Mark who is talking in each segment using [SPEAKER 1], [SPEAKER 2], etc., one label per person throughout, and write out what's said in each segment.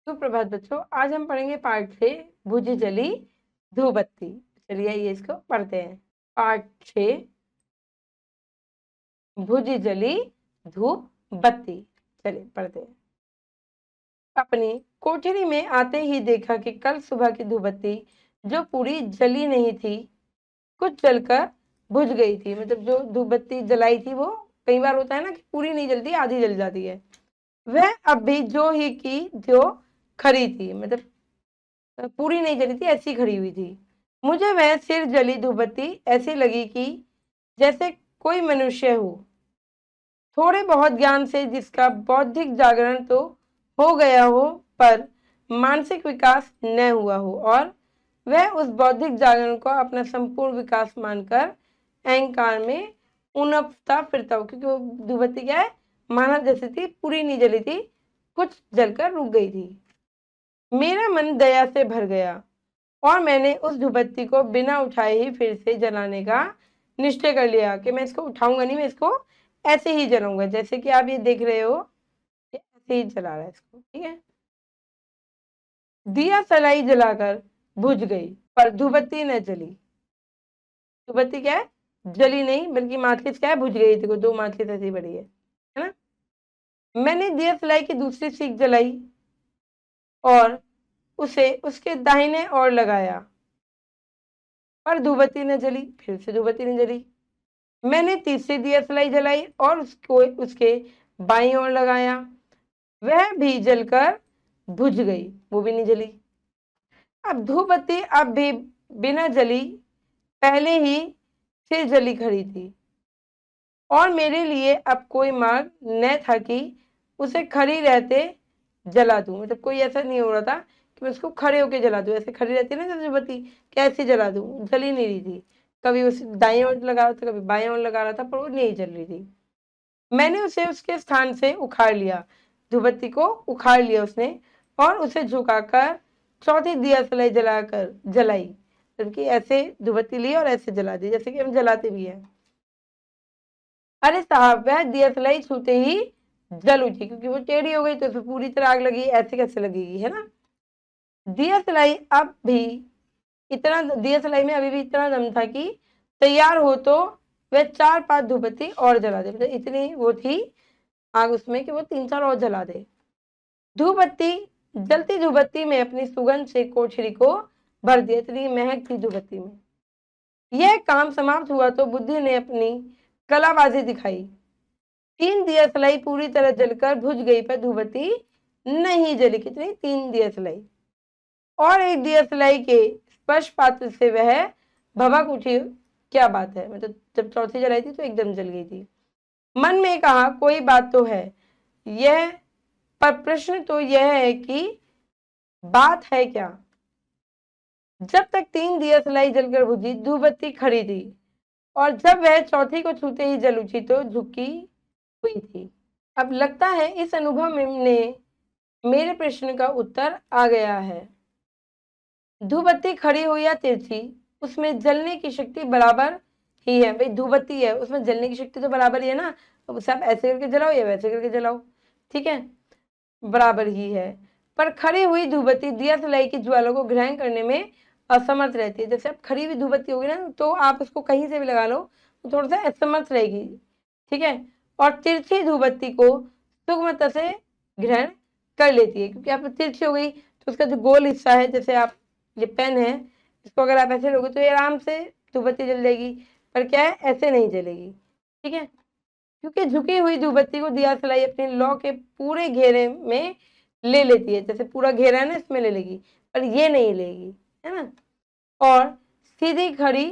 [SPEAKER 1] सुप्रभात बच्चों, आज हम पढ़ेंगे पार्ट 6 बुझ जली धूपबत्ती। चलिए आइए इसको पढ़ते हैं। पार्ट 6 बुझ जली धूप बत्ती। चलिए पढ़ते हैं। अपनी कोठरी में आते ही देखा कि कल सुबह की धूपबत्ती जो पूरी जली नहीं थी, कुछ जलकर बुझ गई थी। मतलब जो धूपबत्ती जलाई थी वो कई बार होता है ना कि पूरी नहीं जलती, आधी जल जाती है। वह अब भी जो ही की जो खरी थी, मतलब पूरी नहीं जली थी, ऐसी खड़ी हुई थी। मुझे वह सिर जली धूपबत्ती ऐसी लगी कि जैसे कोई मनुष्य हो, थोड़े बहुत ज्ञान से जिसका बौद्धिक जागरण तो हो गया हो, पर मानसिक विकास न हुआ हो, और वह उस बौद्धिक जागरण को अपना संपूर्ण विकास मानकर अहंकार में उनपता फिरता हो। क्योंकि वो धूपबत्ती क्या है, मानव जैसी थी, पूरी नहीं जली थी, कुछ जलकर रुक गई थी। मेरा मन दया से भर गया और मैंने उस धूपबत्ती को बिना उठाए ही फिर से जलाने का निश्चय कर लिया कि मैं इसको उठाऊंगा नहीं, मैं इसको ऐसे ही जलाऊंगा। जैसे कि आप ये देख रहे हो, ये ऐसे ही जला रहा है इसको, ठीक है। दिया सलाई जलाकर बुझ गई, पर धूपबत्ती न जली। धूपबत्ती क्या है, जली नहीं, बल्कि माचिस क्या है, बुझ गई। देखो दो माचिस ऐसी बड़ी है ना। मैंने दिया सलाई की दूसरी सीख जलाई और उसे उसके दाहिने ओर लगाया, पर धूपबत्ती न जली। फिर से धूपबत्ती न जली। मैंने तीसरी दिया सलाई जलाई और उसको उसके बाईं ओर लगाया, वह भी जलकर बुझ गई, वो भी नहीं जली। अब धूपबत्ती अब भी बिना जली पहले ही फिर जली खड़ी थी, और मेरे लिए अब कोई मार्ग न था कि उसे खड़ी रहते जला दूं। मतलब कोई ऐसा नहीं हो रहा था कि मैं उसको खड़े होके जला दूं। ऐसे खड़ी रहती है ना जब धूपबत्ती, कैसे जला दूं, जली नहीं रही थी। कभी उस दाईं ओर लगा रहा था, कभी बाएं ओर लगा रहा था, पर वो नहीं जल रही थी। मैंने उसे उसके स्थान से उखाड़ लिया, धूपबत्ती को उखाड़ लिया उसने, और उसे झुकाकर चौथी दिया सलाई जलाकर जलाई। जबकि ऐसे धूपबत्ती ली और ऐसे जला दी, जैसे कि हम जलाते भी हैं। अरे साहब, वह दिया सलाई छूते ही जल उठी, क्योंकि वो टेढ़ी हो गई तो उसमें पूरी तरह आग लगी, ऐसे कैसे लगेगी, है ना। दिया सलाई अब भी इतना, दिया सलाई में अभी भी इतना दम था कि तैयार हो तो वह 4-5 धूपबत्ती और जला दे। मतलब इतनी वो थी आग उसमें कि वो 3-4 और जला दे। धूपबत्ती, जलती धूपबत्ती में अपनी सुगंध से कोठरी को भर दिया। इतनी महक थी धूपबत्ती में। यह काम समाप्त हुआ तो बुद्धि ने अपनी कलाबाजी दिखाई। 3 दिया सलाई पूरी तरह जलकर बुझ गई, पर धूपबत्ती नहीं जली। कितनी, 3 दिया सलाई। और एक दिया सलाई के स्पर्श पात्र से वह भभक उठी। क्या बात है, मतलब जब चौथी जलाई थी तो एकदम जल गई थी। मन में कहा कोई बात तो है यह, पर प्रश्न तो यह है कि बात है क्या। जब तक 3 दिया सलाई जलकर बुझी, धूपबत्ती खड़ी थी, और जब वह चौथी को छूते ही जल उठी तो झुकी हुई थी। अब लगता है इस अनुभव में मेरे प्रश्न का उत्तर आ गया है। धूपबत्ती खड़ी हुई या तिरछी, उसमें जलने की शक्ति बराबर ही है। भाई धूपबत्ती है, उसमें जलने की शक्ति तो बराबर ही है ना। अब उसे आप ऐसे करके जलाओ या वैसे करके जलाओ, ठीक है, बराबर ही है। पर खड़ी हुई धूपबत्ती दिया सलाई की ज्वाला को ग्रहण करने में असमर्थ रहती है। जैसे अब खड़ी हुई धूपबत्ती होगी ना, तो आप उसको कहीं से भी लगा लो तो थोड़ा सा असमर्थ रहेगी, ठीक है। और तिरछी धूपबत्ती को सुगमता से ग्रहण कर लेती है, क्योंकि आप तिरछी हो गई तो उसका जो गोल हिस्सा है, जैसे आप ये पेन है, इसको अगर आप ऐसे लोगे तो ये आराम से धूपबत्ती जल जाएगी, पर क्या है, ऐसे नहीं जलेगी, ठीक है। क्योंकि झुकी हुई धूपबत्ती को दिया सलाई अपने लौ के पूरे घेरे में ले लेती है। जैसे पूरा घेरा है ना, इसमें ले लेगी, पर ये नहीं लेगी, है ना। और सीधी खड़ी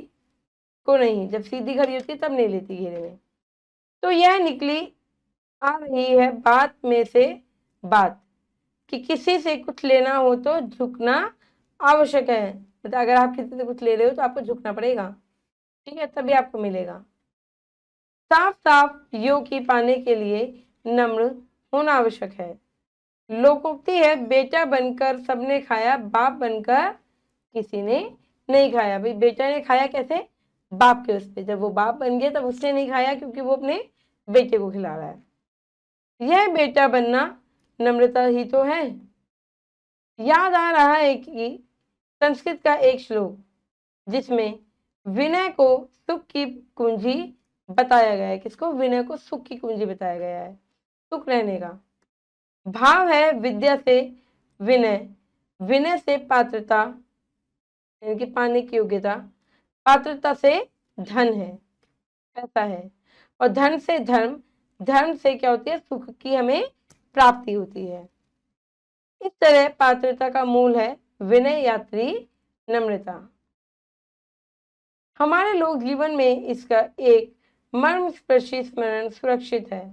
[SPEAKER 1] को नहीं, जब सीधी खड़ी होती है तब नहीं लेती घेरे में। तो यह निकली आ रही है बात में से बात कि किसी से कुछ लेना हो तो झुकना आवश्यक है। मतलब अगर आप किसी से कुछ ले रहे हो तो आपको झुकना पड़ेगा, ठीक है, तभी आपको मिलेगा। साफ साफ योगी पाने के लिए नम्र होना आवश्यक है। लोकोक्ति है, बेटा बनकर सबने खाया, बाप बनकर किसी ने नहीं खाया। भाई बेटा ने खाया कैसे, बाप के उस पे, जब वो बाप बन गया तब उसने नहीं खाया, क्योंकि वो अपने बेटे को खिला रहा है। यह बेटा बनना नम्रता ही तो है। याद आ रहा है कि संस्कृत का एक श्लोक जिसमें विनय को सुख की कुंजी बताया गया है। किसको? विनय को सुख की कुंजी बताया गया है, सुख रहने का। भाव है विद्या से विनय, विनय से पात्रता यानी कि पाने की योग्यता, पात्रता से धन है, ऐसा है। और धन से धर्म, धर्म से क्या होती है? सुख की हमें प्राप्ति होती है। इस तरह पात्रता का मूल है विनय यात्री नम्रता। हमारे लोक जीवन में इसका एक मर्मस्पर्शी स्मरण सुरक्षित है।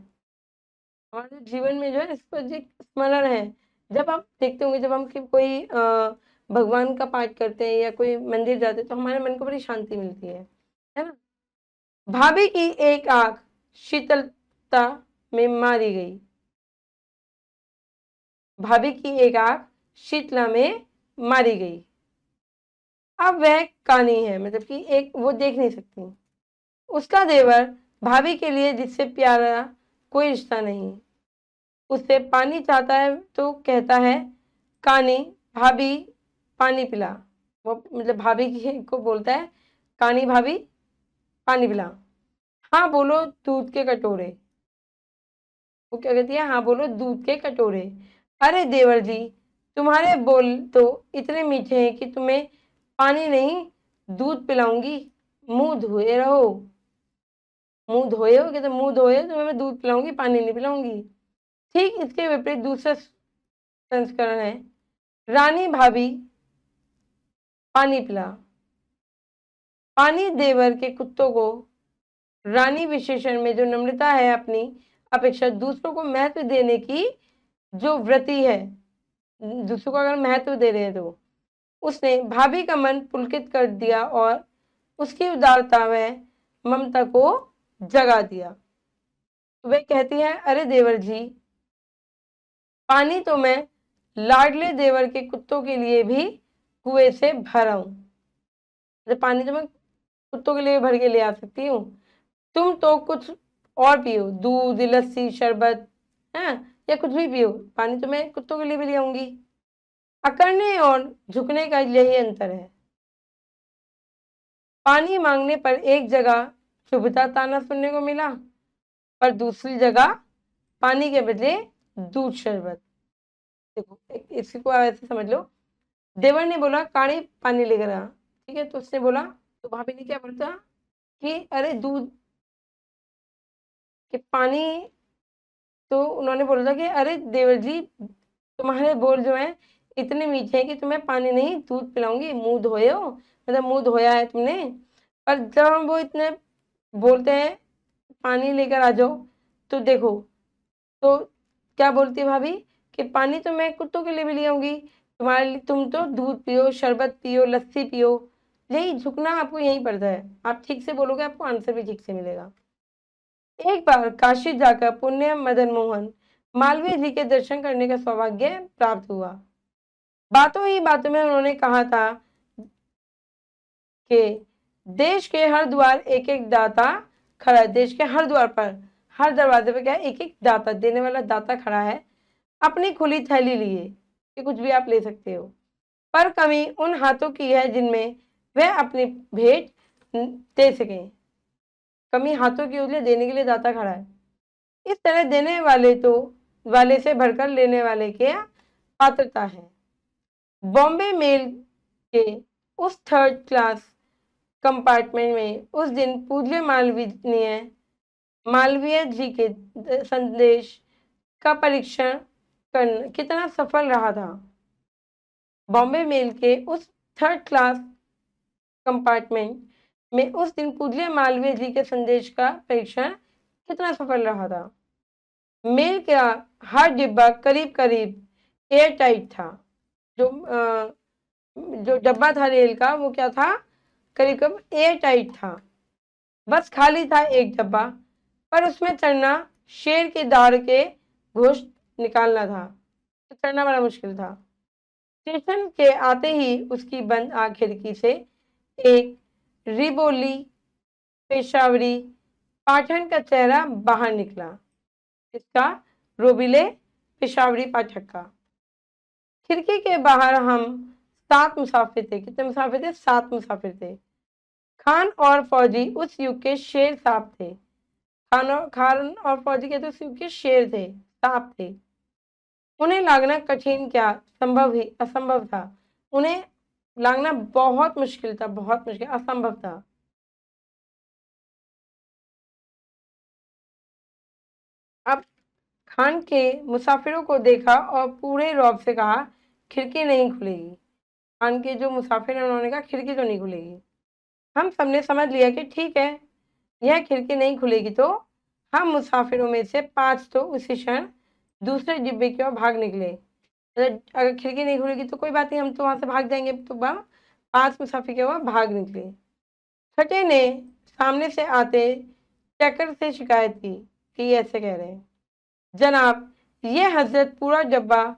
[SPEAKER 1] हमारे जीवन में जो है इस पर एक स्मरण है। जब आप देखते होंगे, जब हम कोई भगवान का पाठ करते हैं या कोई मंदिर जाते हैं तो हमारे मन को बड़ी शांति मिलती है ना। भाभी की एक आंख शीतलता में मारी गई, भाभी की एक आंख शीतला में मारी गई। अब वह कानी है, मतलब कि एक वो देख नहीं सकती। उसका देवर भाभी के लिए जिससे प्यारा कोई रिश्ता नहीं, उससे पानी चाहता है तो कहता है कानी भाभी पानी पिला। वो मतलब भाभी को बोलता है कानी भाभी पानी पिला। हाँ बोलो दूध के कटोरे। वो क्या कहती है? हाँ बोलो दूध के कटोरे। अरे देवर जी, तुम्हारे बोल तो इतने मीठे हैं कि तुम्हें पानी नहीं दूध पिलाऊंगी, मुंह धोए रहो। मुंह धोए हो? कहते मुंह धोए तुम्हें मैं दूध पिलाऊंगी, पानी नहीं पिलाऊंगी। ठीक इसके विपरीत दूसरा संस्करण है रानी भाभी पानी पिला। पानी देवर के कुत्तों को रानी विशेषण में जो नम्रता है, अपनी अपेक्षा दूसरों को महत्व देने की जो वृत्ति है, दूसरों को अगर महत्व दे रहे हैं तो उसने भाभी का मन पुलकित कर दिया और उसकी उदारता व ममता को जगा दिया। वे कहती है अरे देवर जी, पानी तो मैं लाडले देवर के कुत्तों के लिए भी कुएं से भरा हूं। पानी तो मैं कुत्तों के लिए भर के ले आ सकती हूँ, तुम तो कुछ और पियो, दूध लस्सी शरबत है या कुछ भी पियो, पानी तो मैं कुत्तों के लिए भी ले आऊंगी। अकड़ने और झुकने का यही अंतर है। पानी मांगने पर एक जगह चुभता ताना सुनने को मिला, पर दूसरी जगह पानी के बदले दूध शरबत। देखो इसी को ऐसे समझ लो, देवर ने बोला काढ़ी पानी लेकर आ, ठीक है, तो उसने बोला, तो भाभी ने क्या बोला कि अरे दूध के पानी, तो उन्होंने बोला था कि अरे देवर जी, तुम्हारे बोल जो है इतने मीठे हैं कि तुम्हें पानी नहीं दूध पिलाऊंगी, मुंह धोए हो, मतलब मुंह धोया है तुमने। पर जब हम वो इतने बोलते हैं पानी लेकर आ जाओ, तो देखो तो क्या बोलती है भाभी कि पानी तो मैं कुत्तों के लिए भी ले आऊंगी, तुम्हारे लिए तुम तो दूध पियो, शरबत पियो, लस्सी पियो। यही झुकना आपको यहीं पड़ता है। आप ठीक से बोलोगे आपको आंसर भी ठीक से मिलेगा। एक बार काशी जाकर पुण्य मदन मोहन मालवीय जी के दर्शन करने का सौभाग्य प्राप्त हुआ। बातों ही बातों में उन्होंने कहा था कि देश के हर द्वार एक एक दाता खड़ा है। देश के हर द्वार पर, हर दरवाजे पे क्या है? एक एक दाता, देने वाला दाता खड़ा है अपनी खुली थैली लिए कि कुछ भी आप ले सकते हो। पर कमी उन हाथों की है जिनमें वह अपनी भेंट दे सके। कमी हाथों की उजले देने के लिए दाता खड़ा है। इस तरह देने वाले से भरकर लेने वाले के पात्रता है। बॉम्बे मेल के उस थर्ड क्लास कंपार्टमेंट में उस दिन पूज्य मालवीय जी के संदेश का परीक्षण करना कितना सफल रहा था। बॉम्बे मेल के उस थर्ड क्लास कंपार्टमेंट में उस दिन पूज्य मालवीय जी के संदेश का परीक्षण कितना सफल रहा था। मेल का हर डिब्बा करीब करीब एयर टाइट था। जो डब्बा था रेल का वो क्या था? करीब करीब एयर टाइट था। बस खाली था एक डब्बा, पर उसमें चढ़ना शेर के दाढ़ के घोष निकालना था, तो चढ़ना बड़ा मुश्किल था। स्टेशन के आते ही उसकी बंद आंख खिड़की से एक रिबोली पेशावरी पाठन का चेहरा बाहर निकला। इसका रोबिले पेशावरी पाठक का खिड़की के बाहर हम 7 मुसाफिर थे। कितने मुसाफिर थे? 7 मुसाफिर थे। खान और फौजी उस युग के शेर सांप थे। खान और फौजी के तो उस युग के शेर थे, सांप थे। उन्हें लांघना कठिन क्या संभव ही असंभव था। उन्हें लांघना बहुत मुश्किल था, बहुत मुश्किल, असंभव था। अब खान के मुसाफिरों को देखा और पूरे रौब से कहा, खिड़की नहीं खुलेगी। खान के जो मुसाफिर हैं उन्होंने कहा, खिड़की तो नहीं खुलेगी। हम सबने समझ लिया कि ठीक है, यह खिड़की नहीं खुलेगी। तो हम मुसाफिरों में से 5 तो उसी क्षण दूसरे डिब्बे की ओर भाग निकले। अगर खिड़की नहीं खुलेगी तो कोई बात नहीं, हम तो वहां से भाग जाएंगे। तो 5 मुसाफिर के वहां भाग निकले। छठे ने सामने से आते चक्कर से शिकायत की कि ये ऐसे कह रहे हैं, जनाब ये हजरत पूरा डब्बा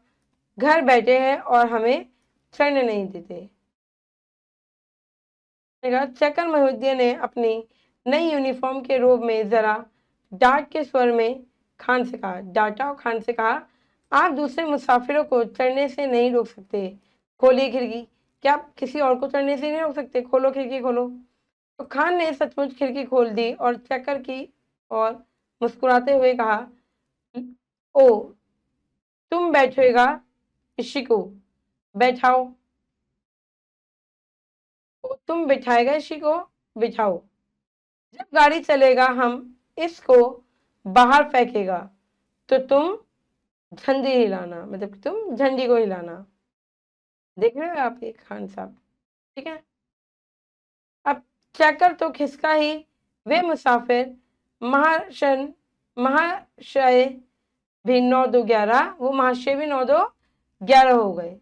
[SPEAKER 1] घर बैठे हैं और हमें चढ़ने नहीं देते। चक्कर मोहिउद्दीन ने अपनी नई यूनिफॉर्म के रोब में जरा डांट के स्वर में खान से कहा, डांटा और खान से कहा, आप दूसरे मुसाफिरों को चढ़ने से नहीं रोक सकते, खोलिए खिड़की। क्या आप किसी और को चढ़ने से नहीं रोक सकते? खोलो खिड़की, खोलो। तो खान ने सचमुच खिड़की खोल दी और चक्कर की और मुस्कुराते हुए कहा, ओ तुम बैठेगा इसी को बैठाओ, तुम बिठाएगा इसी को बिठाओ। जब गाड़ी चलेगा हम इसको बाहर फेंकेगा तो तुम झंडी हिलाना, मतलब तुम झंडी को हिलाना। देख रहे हो आप ये खान साहब, ठीक है। अब चक्कर तो खिसका ही, वे मुसाफिर महाशय भी 9-2-11, वो महाशय भी 9-2-11 हो गए।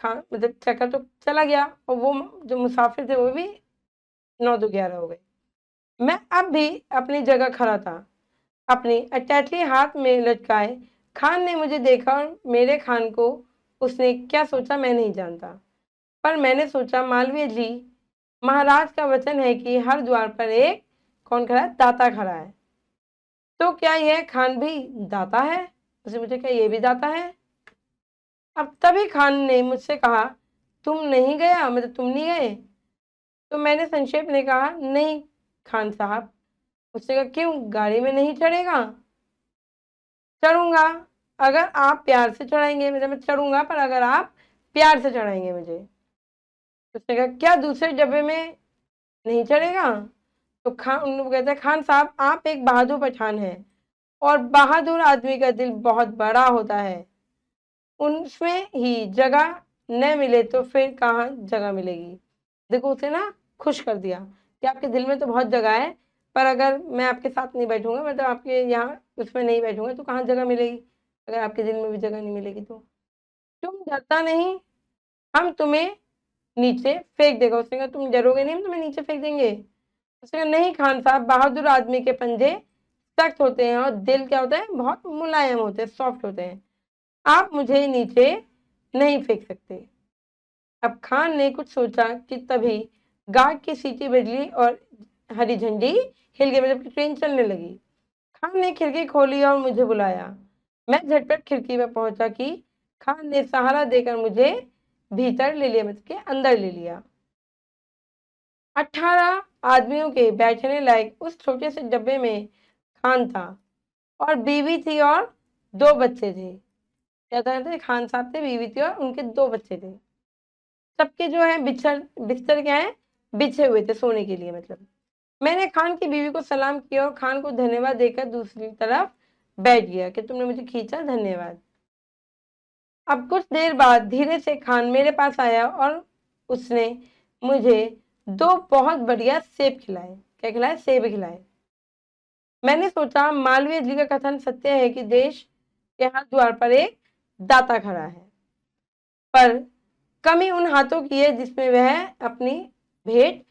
[SPEAKER 1] खान मतलब चक्कर तो चला गया और वो जो मुसाफिर थे वो भी 9-2-11 हो गए। मैं अब भी अपनी जगह खड़ा था, अपनी अटैची हाथ में लटकाए। खान ने मुझे देखा और मेरे खान को उसने क्या सोचा मैं नहीं जानता, पर मैंने सोचा, मालवीय जी महाराज का वचन है कि हर द्वार पर एक कौन खड़ा है? दाता खड़ा है। तो क्या यह खान भी दाता है? उसने मुझे कहा, ये भी दाता है। अब तभी खान ने मुझसे कहा, तुम नहीं गया, मतलब तुम नहीं गए? तो मैंने संक्षेप में कहा, नहीं खान साहब। उसने कहा, क्यों, गाड़ी में नहीं चढ़ेगा? चढ़ूंगा अगर आप प्यार से चढ़ाएंगे, मतलब मैं चढ़ूंगा पर अगर आप प्यार से चढ़ाएंगे मुझे। उसने कहा, क्या दूसरे डब्बे में नहीं चढ़ेगा? तो खान कहते हैं, खान साहब आप एक बहादुर पठान हैं और बहादुर आदमी का दिल बहुत बड़ा होता है, उसमें ही जगह न मिले तो फिर कहाँ जगह मिलेगी। देखो उसे ना खुश कर दिया कि आपके दिल में तो बहुत जगह है, पर अगर मैं आपके साथ नहीं बैठूंगा, मतलब आपके यहाँ उसमें नहीं बैठूंगा तो कहाँ जगह मिलेगी, अगर आपके दिल में भी जगह नहीं मिलेगी तो। तुम डरता नहीं, हम तुम्हें नीचे फेंक देगा। उसने कहा, तुम डरोगे नहीं, हम तुम्हें नीचे फेंक देंगे? उसने कहा, नहीं खान साहब, बहादुर आदमी के पंजे सख्त होते हैं और दिल क्या होता है? बहुत मुलायम होते हैं, सॉफ्ट होते हैं। आप मुझे नीचे नहीं फेंक सकते। अब खान ने कुछ सोचा कि तभी गार्ड की सीटी बजली और हरी झंडी हिल गई, मतलब ट्रेन चलने लगी। खान ने खिड़की खोली और मुझे बुलाया। मैं झटपट खिड़की पर पहुंचा कि खान ने सहारा देकर मुझे भीतर ले लिया, मतलब के अंदर ले लिया। 18 आदमियों के बैठने लायक उस छोटे से डब्बे में खान था और बीवी थी और 2 बच्चे थे। क्या था? खान साहब थे, बीवी थी और उनके 2 बच्चे थे। सबके जो है बिस्तर क्या है? बिछे हुए थे सोने के लिए। मतलब मैंने खान की बीवी को सलाम किया और खान को धन्यवाद देकर दूसरी तरफ बैठ गया कि तुमने मुझे खींचा, धन्यवाद। अब कुछ देर बाद धीरे से खान मेरे पास आया और उसने मुझे 2 बहुत बढ़िया सेब खिलाए। क्या खिलाए? सेब खिलाए। मैंने सोचा, मालवीय जी का कथन सत्य है कि देश के हर द्वार पर एक दाता खड़ा है, पर कमी उन हाथों की है जिसमें वह अपनी भेंट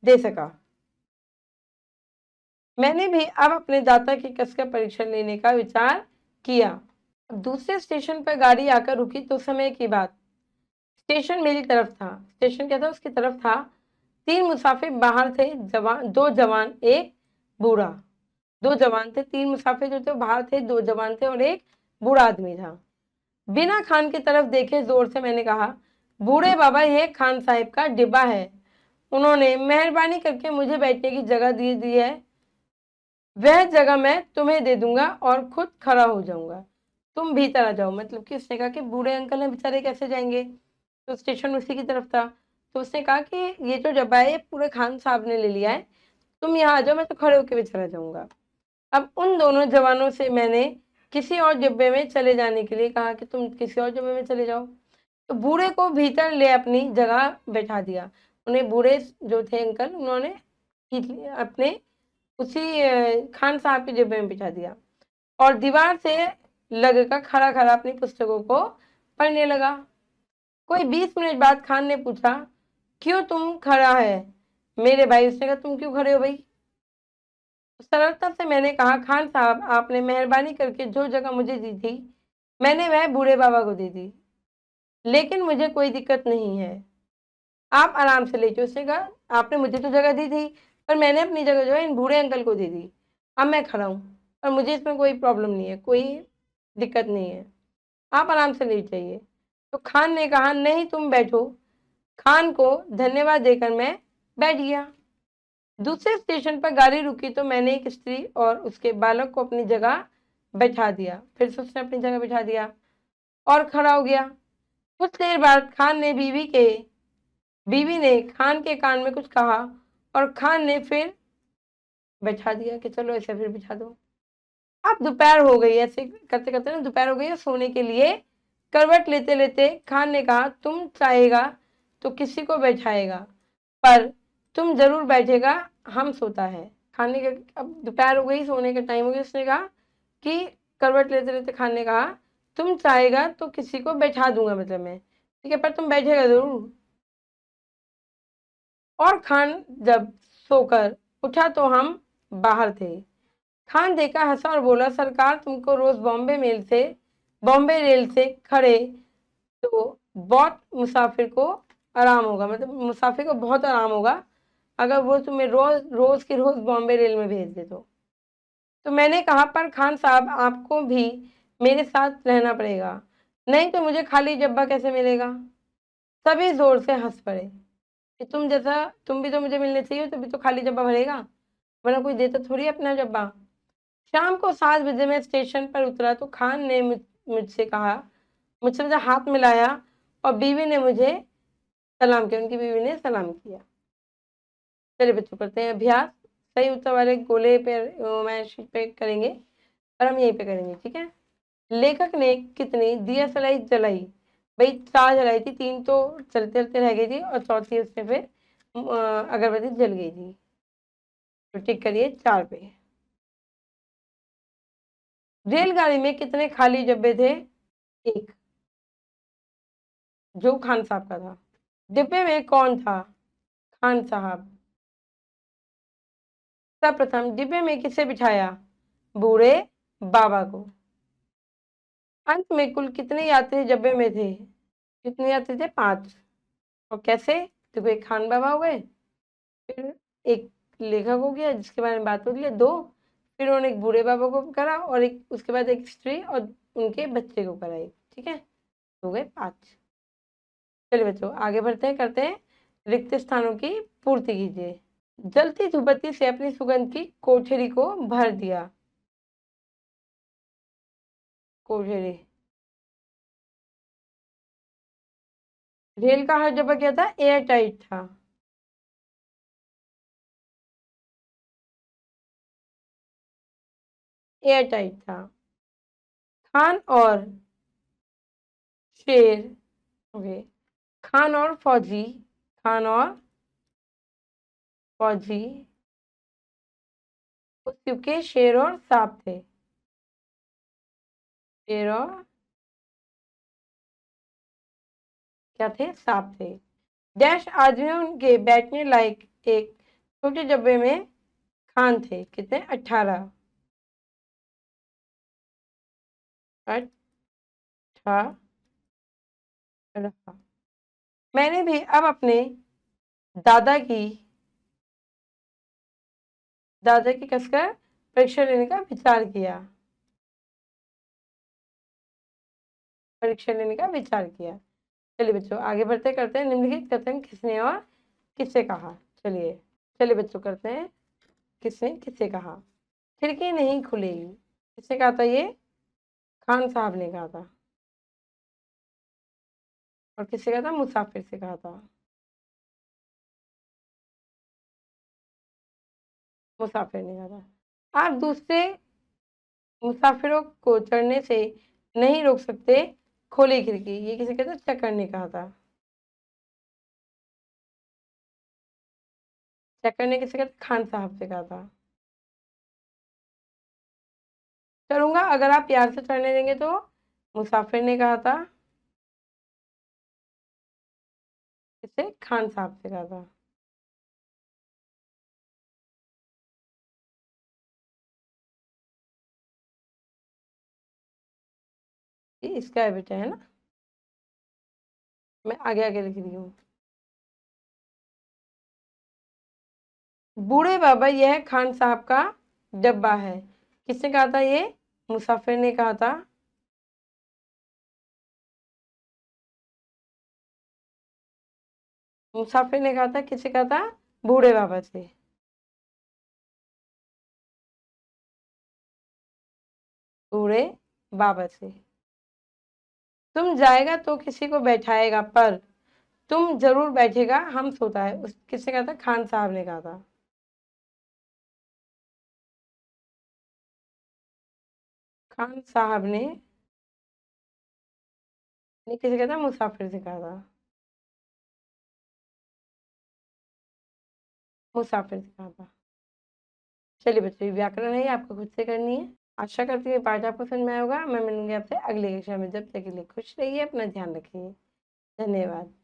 [SPEAKER 1] दे सका। मैंने भी अब अपने दाता की कसकर परीक्षण लेने का विचार किया। अब दूसरे स्टेशन पर गाड़ी आकर रुकी तो समय की बात। स्टेशन मेरी तरफ था। स्टेशन क्या था? उसकी तरफ था। 3 मुसाफिर बाहर थे, 2 जवान एक बूढ़ा। 2 जवान थे, 3 मुसाफिर जो थे बाहर थे, 2 जवान थे और एक बूढ़ा आदमी था। बिना खान की तरफ देखे जोर से मैंने कहा, बूढ़े बाबा, यह खान साहब का डिब्बा है। उन्होंने मेहरबानी करके मुझे बैठने की जगह दी है। वह जगह मैं तुम्हें दे दूंगा और खुद खड़ा हो जाऊंगा। तुम भीतर आ जाओ। मतलब कि उसने कहा कि बूढ़े अंकल हैं बेचारे, कैसे जाएंगे? तो स्टेशन उसी की तरफ था। तो उसने कहा कि ये जो डब्बा है ये पूरे खान साहब ने ले लिया है, तुम यहाँ आ जाओ, मैं तो खड़े होकर भी चला जाऊंगा। अब उन दोनों जवानों से मैंने किसी और डिब्बे में चले जाने के लिए कहा कि तुम किसी और डिब्बे में चले जाओ। तो बूढ़े को भीतर ले अपनी जगह बैठा दिया। उन्हें बूढ़े जो थे अंकल, उन्होंने अपने उसी खान साहब के डिब्बे में बिठा दिया और दीवार से लगकर खड़ा खड़ा अपनी पुस्तकों को पढ़ने लगा। कोई 20 मिनट बाद खान ने पूछा, क्यों तुम खड़ा है मेरे भाई? उसने कहा, तुम क्यों खड़े हो भाई? सरलता से मैंने कहा, खान साहब, आपने मेहरबानी करके जो जगह मुझे दी थी मैंने वह बूढ़े बाबा को दे दी, लेकिन मुझे कोई दिक्कत नहीं है, आप आराम से ले जाओ। उसने कहा, आपने मुझे तो जगह दी थी, पर मैंने अपनी जगह जो है इन बूढ़े अंकल को दे दी। अब मैं खड़ा हूँ और मुझे इसमें कोई प्रॉब्लम नहीं है, कोई दिक्कत नहीं है, आप आराम से लेट जाइए। तो खान ने कहा, नहीं तुम बैठो। खान को धन्यवाद देकर मैं बैठ गया। दूसरे स्टेशन पर गाड़ी रुकी तो मैंने एक स्त्री और उसके बालक को अपनी जगह बैठा दिया। फिर से उसने अपनी जगह बैठा दिया और खड़ा हो गया। कुछ देर बाद खान ने बीवी ने खान के कान में कुछ कहा और खान ने फिर बैठा दिया कि चलो ऐसे फिर बिठा दो। अब दोपहर हो गई। ऐसे करते करते ना दोपहर हो गई और सोने के लिए करवट लेते लेते खान ने कहा, तुम चाहेगा तो किसी को बैठाएगा, पर तुम जरूर बैठेगा, हम सोता है। खान ने कहा, अब दोपहर हो गई, सोने का टाइम हो गया। उसने कहा कि करवट लेते लेते खान ने कहा, तुम चाहेगा तो किसी को बैठा दूंगा, मतलब मैं, ठीक है, पर तुम बैठेगा जरूर। और खान जब सोकर उठा तो हम बाहर थे। खान देखा, हंसा और बोला, सरकार, तुमको रोज बॉम्बे रेल से खड़े तो बहुत मुसाफिर को आराम होगा, मतलब मुसाफिर को बहुत आराम होगा अगर वो तुम्हें रोज रोज की रोज बॉम्बे रेल में भेज दे तो मैंने कहा, पर खान साहब, आपको भी मेरे साथ रहना पड़ेगा, नहीं तो मुझे खाली डब्बा कैसे मिलेगा? सभी जोर से हंस पड़े कि तुम भी तो मुझे मिलने चाहिए, तभी तो खाली डब्बा भरेगा, वरना कोई देता थोड़ी अपना डब्बा। शाम को 7 बजे मैं स्टेशन पर उतरा तो खान ने मुझसे हाथ मिलाया और बीवी ने मुझे सलाम किया, उनकी बीवी ने सलाम किया। चलिए बच्चों, करते हैं अभ्यास। सही उत्तर वाले गोले पे मैं शीट पे करेंगे और हम यहीं पे करेंगे, ठीक है। लेखक ने कितनी दिया सलाई जलाई? भाई 4 जलाई थी, 3 तो चलते चलते रह गई थी और चौथी उसने फिर अगरबत्ती जल गई थी। तो टिक करिए 4 पे। रेलगाड़ी में कितने खाली डब्बे थे? 1, जो खान साहब का था। डिब्बे में कौन था? खान साहब। सर्वप्रथम डिब्बे में किसे बिठाया? बूढ़े बाबा को। अंत में कुल कितने यात्री डिब्बे में थे? कितने यात्री थे? 5। और कैसे? देखो, एक खान बाबा हो गए, फिर एक लेखक हो गया जिसके बारे में बात हो गई, 2, फिर उन्होंने एक बूढ़े बाबा को करा और एक उसके बाद एक स्त्री और उनके बच्चे को कराई, ठीक है, हो गए 5। चलिए बच्चों, आगे बढ़ते हैं, करते हैं रिक्त स्थानों की पूर्ति कीजिए। जलती धूपबत्ती से अपनी सुगंध की कोठरी को भर दिया। कोठरी। रेल का हर डब्बा क्या था? एयर टाइट था। एयर टाइट था। खान और शेर, ओके, खान और फौजी, खान और फौजी, क्योंकि शेर और सांप थे, शेर और क्या थे? सांप थे। डैश आदमियों के बैठने लायक एक छोटे डब्बे में खान थे, कितने? 18। 18। मैंने भी अब अपने दादा की कसकर परीक्षा लेने का विचार किया। परीक्षा लेने का विचार किया। चलिए बच्चों आगे बढ़ते करते हैं निम्नलिखित कथन किसने और किससे कहा। चलिए चलिए बच्चों करते हैं किसने किससे कहा। खिड़की नहीं खुलेगी, किसने कहा था ये? खान साहब ने कहा था। और किससे कहा था? मुसाफिर से कहा था। मुसाफिर ने कहा था। आप दूसरे मुसाफिरों को चढ़ने से नहीं रोक सकते, खोली खिड़की, ये किसे कहता? चक्कर ने कहा था। चक्कर ने किसे कहता? खान साहब से कहा था। चलूंगा अगर आप प्यार से चढ़ने देंगे तो, मुसाफिर ने कहा था। किसे? खान साहब से कहा था। ये इसका है बेटा, है ना? मैं आगे आगे लिख रही हूँ। बूढ़े बाबा यह खान साहब का डब्बा है, किसने कहा था ये? मुसाफिर ने कहा था। मुसाफिर ने कहा था, किससे कहा था? बूढ़े बाबा से। बूढ़े बाबा से। तुम जाएगा तो किसी को बैठाएगा, पर तुम जरूर बैठेगा हम सोता है, उस किसने कहा था? खान साहब ने कहा था। खान साहब ने किसे कहा था? मुसाफिर से कहा था। मुसाफिर से कहा था। चलिए बच्चों ये व्याकरण है, ये आपको खुद से करनी है। आशा करती हूँ ये पाठ आपको समझ में आया होगा। मैं मिलूंगी आपसे अगली कक्षा में, जब तक के लिए खुश रहिए, अपना ध्यान रखिए। धन्यवाद।